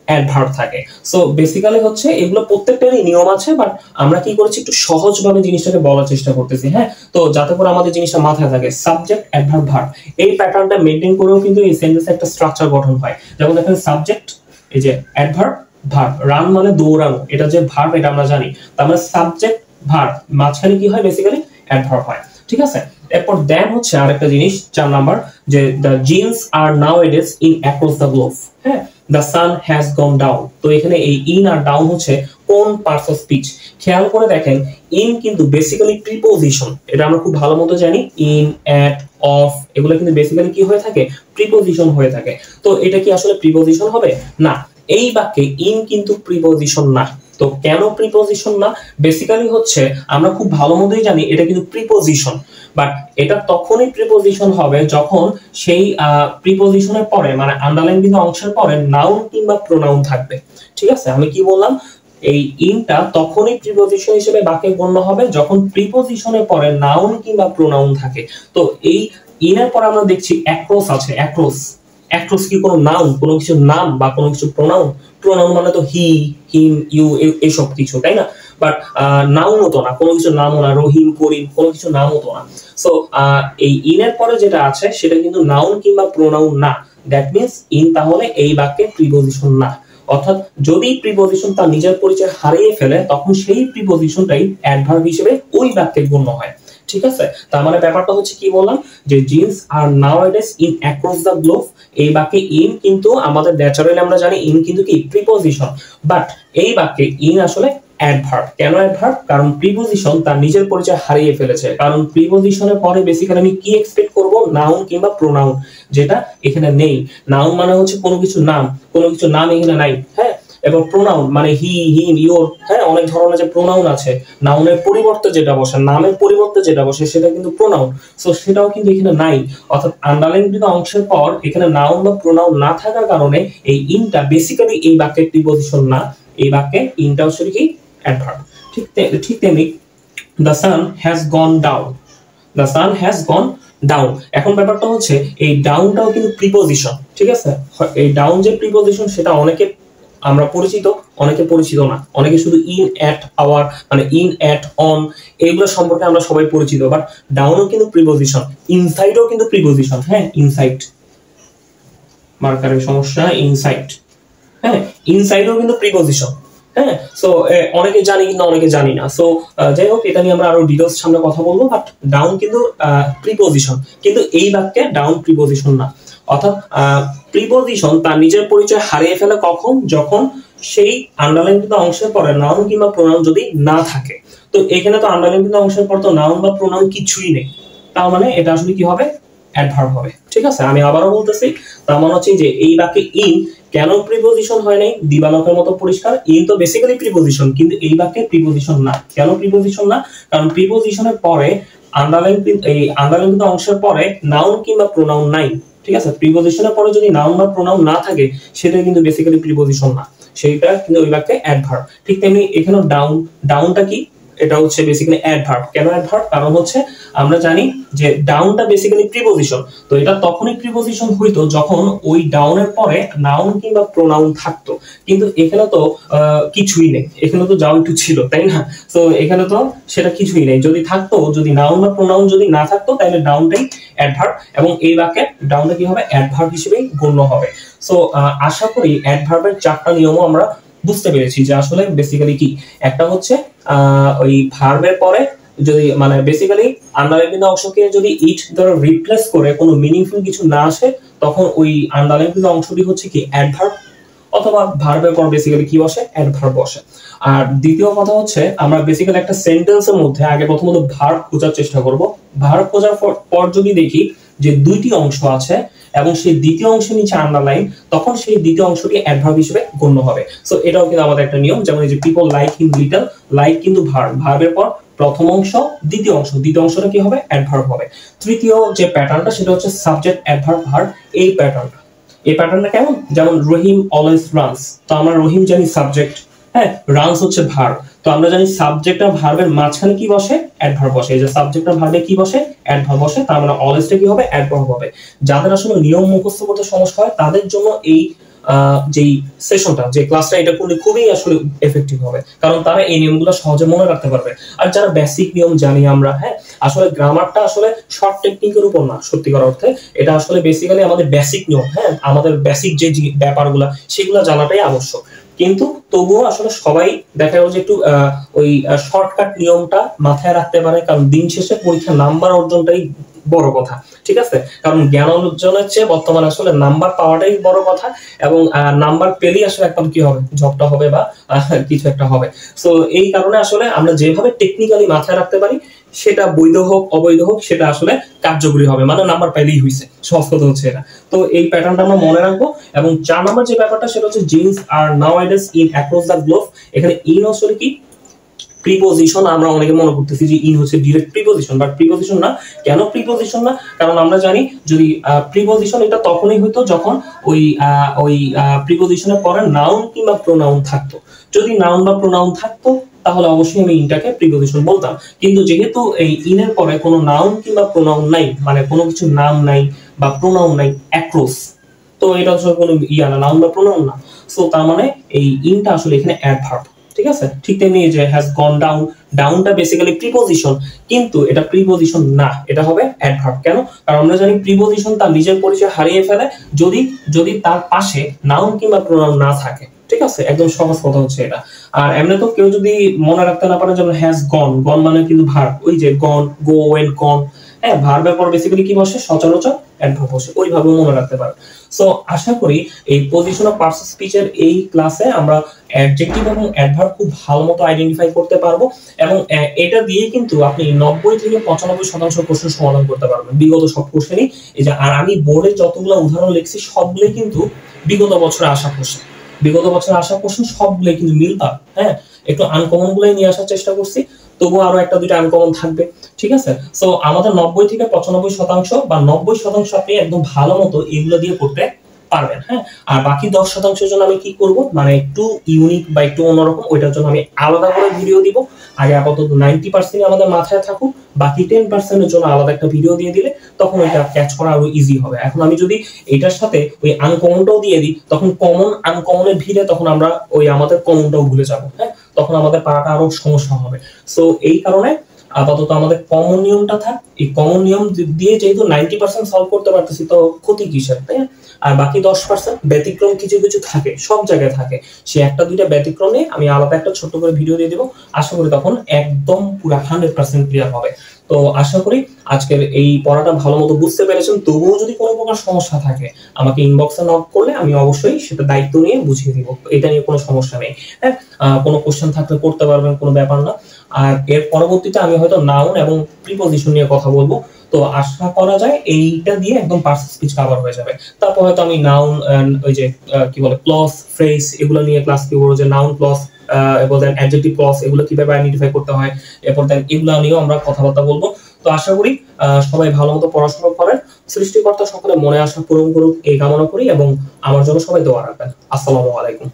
অ্যাডভার্ব থাকে। সো বেসিক্যালি হচ্ছে এগুলো প্রত্যেকটারই নিয়ম আছে, বাট আমরা কি করেছি একটু সহজভাবে জিনিসটাকে বলার চেষ্টা করতেছি। হ্যাঁ, তো যাতে করে আমাদের জিনিসটা মাথায় থাকে, সাবজেক্ট অ্যাডভার্ব ভার্ব, এই প্যাটার্নটা মেইনটেইন করেও কিন্তু এই সেন্টেন্সে একটা স্ট্রাকচার গঠন হয়। যেমন দেখেন সাবজেক্ট, এই যে অ্যাডভার্ব ভার্ব, রান মানে দৌড়ানো, এটা যে ভার্ব এটা আমরা জানি, তার মানে সাবজেক্ট ভার্ব, মাঝখানে কি হয়, বেসিক্যালি অ্যাডভার্ব হয়। ঠিক আছে, এরপর দেন হচ্ছে আরেকটা জিনিস 4 নাম্বার, যে the jeans are nowadays in across the globe. হ্যাঁ, the sun has gone down. তো এখানে এই ইন আর ডাউন হচ্ছে কোন পার্টস অফ স্পিচ। খেয়াল করে দেখেন ইন কিন্তু বেসিক্যালি প্রিপোজিশন, এটা আমরা খুব ভালো মতো জানি। ইন, অ্যাট, অফ এগুলো কিন্তু বেসিক্যালি কি হয়ে থাকে, প্রিপোজিশন হয়ে থাকে। তো এটা কি আসলে প্রিপোজিশন হবে না, এই বাক্যে ইন কিন্তু প্রিপোজিশন না। তো কেন প্রিপোজিশন না, বেসিক্যালি হচ্ছে আমরা খুব ভালো মতোই জানি এটা কিন্তু প্রিপোজিশন, বাট এটা তখনই প্রিপোজিশন হবে যখন সেই প্রিপোজিশনের পরে মানে আন্ডারলাইন কিন্তু অংশের পরে নাউন কিংবা প্রোনাউন থাকবে। ঠিক আছে, আমি কি বললাম, এই ইনটা তখনই প্রিপোজিশন হিসেবে বাক্যে গণ্য হবে যখন প্রিপোজিশনের পরে নাউন কিংবা প্রোনাউন থাকে। তো এই ইনের পর আমরা দেখছি অ্যাক্রস আছে, অ্যাক্রস, অ্যাক্রস কি কোনো নাউন, কোনো কিছু নাম বা কোনো কিছু প্রোনাউন? প্রোনাউন মানে তো হি, হিম, ইউ এইসব কিছু, তাই না? বাট নাউন হতো না, কোনো কিছু নাম না, রহিম, করিম কোনো কিছু নাম হতো না। সো এই ইনের পরে যেটা আছে সেটা কিন্তু নাউন কিংবা প্রোনাউন না। দ্যাট মিন্স ইন তাহলে এই বাক্যে প্রিপোজিশন না। অর্থাৎ যদি প্রিপোজিশন তার নিজের পরিচয় হারিয়ে ফেলে তখন সেই প্রিপোজিশনটাই অ্যাডভার্ব হিসেবে ওই বাক্যে গণ্য হয়। ঠিক আছে, তার মানে ব্যাপারটা হচ্ছে কি বললাম, যে jeans are nowadays in across the globe, এই বাক্যে ইন কিন্তু আমাদের ন্যাচারালি আমরা জানি ইন কিন্তু কি প্রিপোজিশন, বাট এই বাক্যে ইন আসলে অ্যাডভার্ব। কেন অ্যাডভার্ব? কারণ প্রিপোজিশন তার নিজের পরিচয় হারিয়ে ফেলেছে। কারণ প্রিপোজিশনের পরে বেসিক্যালি আমি কি এক্সপেক্ট করব, নাউন কিংবা প্রোনাউন, যেটা এখানে নেই। নাউন মানে হচ্ছে কোনো কিছু নাম, কোনো কিছু নাম এখানে নাই। হ্যাঁ, এবং প্রোনাউন মানে হি, হিম, ইওর, হ্যাঁ অনেক ধরনের যে প্রোনাউন আছে, নাউনের পরিবর্তে যেটা বসে, নামের পরিবর্তে যেটা বসে সেটা কিন্তু প্রোনাউন। সো সেটাও কিন্তু এখানে নাই। অর্থাৎ আন্ডারলাইনকৃত অংশের পর এখানে নাউন বা প্রোনাউন না থাকার কারণে এই ইনটা বেসিক্যালি এই বাক্যের প্রিপোজিশন না, এই বাক্যে ইনটা হচ্ছে কি অ্যাডভার্ব। ঠিক তেমনি the sun has gone down, the sun has gone down. এখন ব্যাপারটা হচ্ছে এই ডাউনটাও কিন্তু প্রিপোজিশন। ঠিক আছে, এই ডাউন যে প্রিপোজিশন সেটা অনেকে আমরা পরিচিত, অনেকে পরিচিত না। অনেকে শুধু ইন, অ্যাট, আওয়ার মানে ইন, অ্যাট, অন এইগুলো সম্পর্কে আমরা সবাই পরিচিত, বাট ডাউনও কিন্তু প্রিপোজিশন, ইনসাইডও কিন্তু প্রিপোজিশন। হ্যাঁ, ইনসাইড, মার্কারের সমস্যা, ইনসাইড, হ্যাঁ ইনসাইডও কিন্তু প্রিপোজিশন। হ্যাঁ, সো অনেকে জানি কিন্তু অনেকে জানি না। সো যাই হোক, এটা নিয়ে আমরা আরো ডিটেইলস সামনে কথা বলবো। বাট ডাউন কিন্তু প্রিপোজিশন, কিন্তু এই বাক্যে ডাউন প্রিপোজিশন না। অর্থাৎ প্রিপোজিশন তার নিজের পরিচয় হারিয়ে ফেলে কখন, যখন সেই আন্ডারলাইনকৃত অংশের পরে নাউন কিংবা প্রোনাউন যদি না থাকে। তো এখানে তো আন্ডারলাইনকৃত অংশের পর তো নাউন বা প্রোনাউন কিছুই নেই, তার মানে এটা আসলে কি হবে, অ্যাডভার্ব হবে। ঠিক আছে, আমি আবারও বলতেছি, তার মানে হচ্ছে যে এই বাক্যে ইন কেন প্রিপোজিশন হয় নাই, দিবালোকের মতো পরিষ্কার। ইন তো বেসিক্যালি প্রিপোজিশন, কিন্তু এই বাক্যে প্রিপোজিশন না। কেন প্রিপোজিশন না? কারণ প্রিপোজিশনের পরে আন্ডারলাইনকৃত অংশের পরে নাউন কিংবা প্রোনাউন নাই। ঠিক আছে, প্রিপোজিশনের পরে যদি নাউন বা প্রোনাউন না থাকে সেটা কিন্তু বেসিক্যালি প্রিপোজিশন না, সেইটা কিন্তু ওই বাক্যে অ্যাডভার্ব। ঠিক তেমনি এখানে ডাউন, ডাউনটা কি এটা হচ্ছে বেসিক্যালি অ্যাডভার্ব। কেন অ্যাডভার্ব? কারণ হচ্ছে আমরা জানি যে ডাউনটা বেসিক্যালি প্রিপোজিশন, তো এটা তখনই প্রিপোজিশন হইতো যখন ওই ডাউনের পরে নাউন কিংবা প্রোনাউন থাকতো, কিন্তু এখানে তো কিছুই নেই, এখানে তো যাও একটু ছিল, তাই না? তো এখানে তো সেটা কিছুই নেই। যদি থাকতো, যদি নাউন বা প্রোনাউন যদি না থাকতো, তাহলে ডাউনটাই অ্যাডভার্ব, এবং এই বাক্যে ডাউনটা কি হবে? অ্যাডভার্ব হিসেবেই গণ্য হবে। সো আশা করি অ্যাডভার্বের 4টা নিয়মও আমরা বুঝতে পেরেছি যে আসলে বেসিক্যালি কি। একটা হচ্ছে ওই ভার্বের পরে যদি মানে বেসিক্যালি আন্ডারলাইন অংশকে যদি ইট দ্বারা রিপ্লেস করে কোনো মিনিংফুল কিছু না আসে, তখন ওই আন্ডারলাইন অংশটি হচ্ছে কি অ্যাডভার্ব, অথবা ভার্বের পর বেসিক্যালি কি বসে? অ্যাডভার্ব বসে। আর দ্বিতীয় কথা হচ্ছে আমরা বেসিক্যালি একটা সেন্টেন্সের মধ্যে আগে প্রথমত ভার্ব খোঁজার চেষ্টা করব। ভার্ব খোঁজার পর যদি দেখি যে 2টি অংশ আছে এবং সেই দ্বিতীয় অংশের নিচে আন্ডারলাইন, তখন সেই দ্বিতীয় অংশটি অ্যাডভার্ব হিসেবে গণ্য হবে। সো এটাও কিন্তু আমাদের একটা নিয়ম। যেমন এই যে people like him little, like কিন্তু ভার্ব, ভার্বের পর প্রথম অংশ দ্বিতীয় অংশ, দ্বিতীয় অংশটা কি হবে? অ্যাডভার্ব হবে। তৃতীয় যে প্যাটার্নটা সেটা হচ্ছে সাবজেক্ট অ্যাডভার্ব ভার্ব। এই প্যাটার্নটা কেমন? যেমন রহিম অলওয়েজ রানস, তো আমরা রহিম জানি সাবজেক্ট, হ্যাঁ, রানস হচ্ছে ভার্ব, তো আমরা জানি সাবজেক্ট আর ভার্বের মাঝখানে কি বসে? অ্যাডভার্ব বসে। এই যে সাবজেক্ট আর ভার্বে কি বসে? অ্যাডভার্ব বসে, তার মানে অলওয়েজটা কি হবে? অ্যাডভার্ব হবে। যাদের আসলে নিয়ম মুখস্থ করতে সমস্যা হয় তাদের জন্য এই যেই সেশনটা, যে ক্লাসটা, এটা করলে খুবই আসলে এফেক্টিভ হবে, কারণ তারা এই নিয়মগুলো সহজে মনে রাখতে পারবে। আর যারা বেসিক নিয়ম জানি আমরা, হ্যাঁ, আসলে গ্রামারটা আসলে শর্ট টেকনিকের উপর না, সত্যিকার অর্থে এটা আসলে বেসিক্যালি আমাদের বেসিক নিয়ম, হ্যাঁ, আমাদের বেসিক যে ব্যাপারগুলো সেগুলো জানাটাই আবশ্যক। কিন্তু তবুও আসলে সবাই দেখা গেল যে একটু ওই শর্টকাট নিয়মটা মাথায় রাখতে পারে, কারণ দিন শেষে পরীক্ষা নাম্বার অর্জনটাই বড় কথা, ঠিক আছে? কারণ জ্ঞান অর্জনের চেয়ে বর্তমানে আসলে নাম্বার পাওয়াটাই বড় কথা, এবং নাম্বার পেলেই আসলে একদম কি হবে? জবটা হবে বা কিছু একটা হবে। সো এই কারণে আসলে আমরা যেভাবে টেকনিক্যালি মাথায় রাখতে পারি, সেটা বৈধ হোক অবৈধ হোক, সেটা আসলে কার্যকরী হবে, মানে নাম্বার পাইলেই হয়েছে, সহজ কথা হচ্ছে এটা। তো এই প্যাটার্নটা আমরা মনে রাখবো। এবং 4 নম্বর যে ব্যাপারটা সেটা হচ্ছে জিন্স আর nowadays in across the globe. এখানে ইন আসলে কি? প্রিপোজিশন। আমরা অনেকে মনে করতেছি যে ইন হচ্ছে ডিরেক্ট প্রিপোজিশন, বাট প্রিপোজিশন না। কেন প্রিপোজিশন না? কারণ আমরা জানি যদি প্রিপোজিশন এটা তখনই হইতো যখন ওই প্রিপোজিশনের পরে নাউন কিংবা প্রোনাউন থাকতো। যদি নাউন বা প্রোনাউন থাকতো তাহলে অবশ্যই আমি ইনটাকে প্রিপোজিশন বলতাম, কিন্তু যেহেতু এই ইনের পরে কোনো নাউন কিংবা প্রোনাউন নাই, মানে কোনো কিছু নাম নাই বা প্রোনাউন নাই, অ্যাক্রস, তো এটা আসলে কোনো না, নাউন বা প্রোনাউন না। সো তার মানে এই ইনটা আসলে এখানে অ্যাডভার্ব, ঠিক আছে? ঠিক তেমনি যে হ্যাজ গন ডাউন, ডাউনটা বেসিক্যালি প্রিপোজিশন, কিন্তু এটা প্রিপোজিশন না, এটা হবে অ্যাডভার্ব। কেন? কারণ আমরা জানি প্রিপোজিশন তার নিজের পরিচয় হারিয়ে ফেলে যদি তার পাশে নাউন কিংবা প্রোনাউন না থাকে, ঠিক আছে? একদম সহজ কথা হচ্ছে এটা। আর এমনি তো কেউ যদি মনে রাখতে না পারে, যেমন হ্যাজ গন, গন মানে কিন্তু ভার্ব, ওই যে গন, গো, ওয়েন্ট, গন, হ্যাঁ, ভার্বের পর বেসিক্যালি কি বসে? সচরাচর অ্যাডভার্ব বসে, ওইভাবে মনে রাখতে পারো। সো আশা করি এই পজিশন অফ পার্সন স্পিচের এই ক্লাসে আমরা অ্যাডজেক্টিভ এবং অ্যাডভার্ব খুব ভালো মতো আইডেন্টিফাই করতে পারবো, এবং এটা দিয়ে কিন্তু আপনি 90 থেকে 95% কোশ্চেন সমাধান করতে পারবেন, বিগত সব কোশ্চেনই। এই যে, আর আমি বোর্ডে যতগুলো উদাহরণ লিখছি সবগুলোই কিন্তু বিগত বছরে আসা কোশ্চেন, সবগুলোই কিন্তু মিলতাম, হ্যাঁ, একটু আনকমন গুলাই নিয়ে আসার চেষ্টা করছি, তবুও আরো একটা দুইটা আনকমন থাকবে, ঠিক আছে? সো আমাদের 90 থেকে 95% বা 90% আপনি একদম ভালো মতো এগুলো দিয়ে করতে পারবেন, হ্যাঁ। আর বাকি 10%-এর জন্য আমি কি করব, মানে একটু ইউনিক বা একটু অন্যরকম, ওইটার জন্য আমি আলাদা করে ভিডিও দিব। আগে আপাতত 90% আমাদের মাথায় থাকুক, বাকি 10%-এর জন্য আলাদা একটা ভিডিও দিয়ে দিলে তখন ওইটা ক্যাচ করা আরো ইজি হবে। এখন আমি যদি এটার সাথে ওই আনকমনটাও দিয়ে দিই, তখন কমন আনকমনের ভিড়ে তখন আমরা ওই আমাদের কমনটাও ভুলে যাব, হ্যাঁ, তখন আমাদের পারাটা আরো সমস্যা হবে। সো এই কারণে আপাতত আমাদের কমন নিয়মটা থাক। এই কমন নিয়ম দিয়ে যেহেতু 90% সলভ করতে পারতেছি, তো ক্ষতি কিসের, তাই না? আর বাকি 10% ব্যতিক্রম কিছু কিছু থাকে, সব জায়গায় থাকে, সে একটা দুইটা ব্যতিক্রমে আমি আলাদা একটা ছোট করে ভিডিও দিয়ে দেবো। আশা করি তখন একদম পুরো 100% ক্লিয়ার হবে। তো আশা করি আজকের এই পড়াটা ভালো মতো বুঝতে পেরেছেন। তবুও যদি কোনো প্রকার সমস্যা থাকে আমাকে ইনবক্সে নক করলে আমি অবশ্যই সেটা দায়িত্ব নিয়ে বুঝিয়ে দিব, এটা নিয়ে কোনো সমস্যা নেই, হ্যাঁ। কোনো কোশ্চেন থাকলে করতে পারবেন, কোনো ব্যাপার না। আর এর পরবর্তীতে আমি হয়তো নাউন এবং প্রিপোজিশন নিয়ে কথা বলবো, তো আশা করা যায় এইটা দিয়ে একদম পার্সন স্পিচ কভার হয়ে যাবে। তারপর হয়তো আমি নাউন, ওই যে কি বলে, ক্লজ, ফ্রেজ, এগুলো নিয়ে ক্লাস কি বলবো, যে নাউন, ক্লজ, এরপর দেন অ্যাডজেক্টিভ ক্লজ, এগুলো কিভাবে আইডেন্টিফাই করতে হয়, এরপর দেন এগুলো নিয়েও আমরা কথাবার্তা বলবো। তো আশা করি সবাই ভালো মতো পড়াশোনা করেন, সৃষ্টিকর্তা সকলে মনে আশা পূরণ করুক এই কামনা করি, এবং আমার জন্য সবাই দোয়া রাখবেন। আসসালামু আলাইকুম।